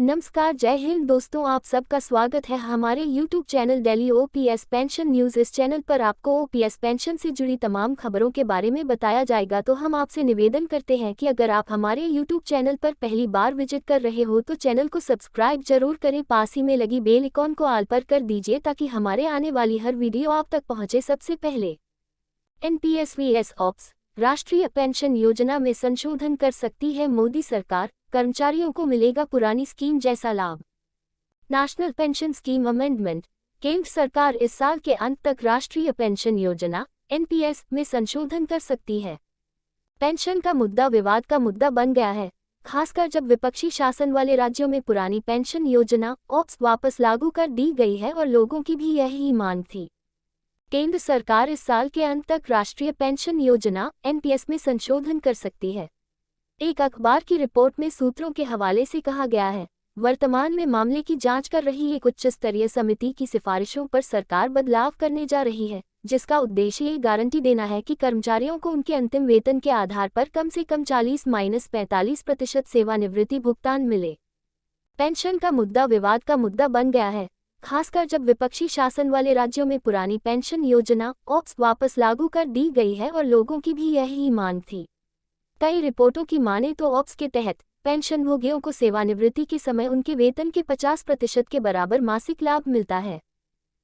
नमस्कार, जय हिंद दोस्तों, आप सबका स्वागत है हमारे YouTube channel daily OPS pension news. इस चैनल पर आपको ओपीएस पेंशन से जुड़ी तमाम खबरों के बारे में बताया जाएगा। तो हम आपसे निवेदन करते हैं कि अगर आप हमारे YouTube चैनल पर पहली बार विजिट कर रहे हो तो चैनल को सब्सक्राइब जरूर करें, पास ही में लगी बेल आइकॉन को ऑल पर कर दीजिए ताकि हमारे आने वाली हर वीडियो आप तक पहुँचे सबसे पहले। NPS vs ऑप्स राष्ट्रीय पेंशन योजना में संशोधन कर सकती है मोदी सरकार, कर्मचारियों को मिलेगा पुरानी स्कीम जैसा लाभ। National pension scheme amendment. केंद्र सरकार इस साल के अंत तक राष्ट्रीय पेंशन योजना NPS में संशोधन कर सकती है। पेंशन का मुद्दा विवाद का मुद्दा बन गया है, खासकर जब विपक्षी शासन वाले राज्यों में पुरानी पेंशन योजना ऑप्स वापस लागू कर दी गई है और लोगों की भी यही मांग थी। केंद्र सरकार इस साल के अंत तक राष्ट्रीय पेंशन योजना NPS में संशोधन कर सकती है। एक अखबार की रिपोर्ट में सूत्रों के हवाले से कहा गया है, वर्तमान में मामले की जांच कर रही एक उच्च स्तरीय समिति की सिफारिशों पर सरकार बदलाव करने जा रही है, जिसका उद्देश्य ये गारंटी देना है कि कर्मचारियों को उनके अंतिम वेतन के आधार पर कम से कम 40-45% सेवानिवृत्ति भुगतान मिले। पेंशन का मुद्दा विवाद का मुद्दा बन गया है, खासकर जब विपक्षी शासन वाले राज्यों में पुरानी पेंशन योजना ऑप्स वापस लागू कर दी गई है और लोगों की भी यही मांग थी। कई रिपोर्टों की माने तो ऑप्स के तहत पेंशनभोगियों को सेवानिवृत्ति के समय उनके वेतन के 50% के बराबर मासिक लाभ मिलता है।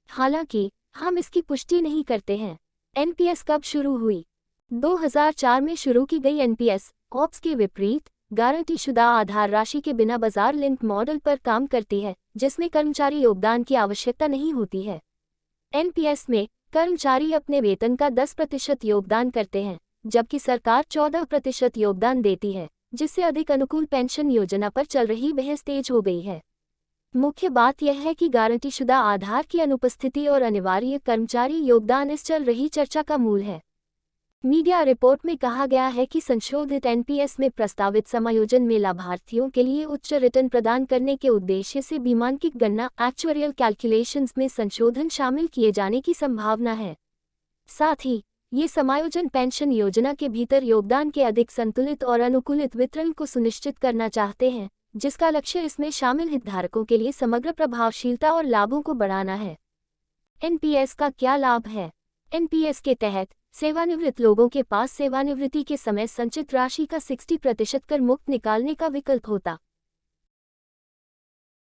हालांकि हम इसकी पुष्टि नहीं करते हैं। NPS कब शुरू हुई? 2004 में शुरू की गई NPS ऑप्स के विपरीत गारंटीशुदा आधार राशि के बिना बाजार लिंक मॉडल पर काम करती है, जिसमें कर्मचारी योगदान की आवश्यकता नहीं होती है। NPS में कर्मचारी अपने वेतन का 10% योगदान करते हैं, जबकि सरकार 14% योगदान देती है, जिससे अधिक अनुकूल पेंशन योजना पर चल रही बहस तेज हो गई है। मुख्य बात यह है कि गारंटीशुदा आधार की अनुपस्थिति और अनिवार्य कर्मचारी योगदान इस चल रही चर्चा का मूल है। मीडिया रिपोर्ट में कहा गया है कि संशोधित NPS में प्रस्तावित समायोजन में लाभार्थियों के लिए उच्च रिटर्न प्रदान करने के उद्देश्य से बीमांकित गणना एक्चुअरियल कैलकुलेशंस में संशोधन शामिल किए जाने की संभावना है। साथ ही ये समायोजन पेंशन योजना के भीतर योगदान के अधिक संतुलित और अनुकूलित वितरण को सुनिश्चित करना चाहते हैं, जिसका लक्ष्य इसमें शामिल हितधारकों के लिए समग्र प्रभावशीलता और लाभों को बढ़ाना है। NPS का क्या लाभ है? NPS के तहत सेवानिवृत्त लोगों के पास सेवानिवृत्ति के समय संचित राशि का 60% कर मुक्त निकालने का विकल्प होता।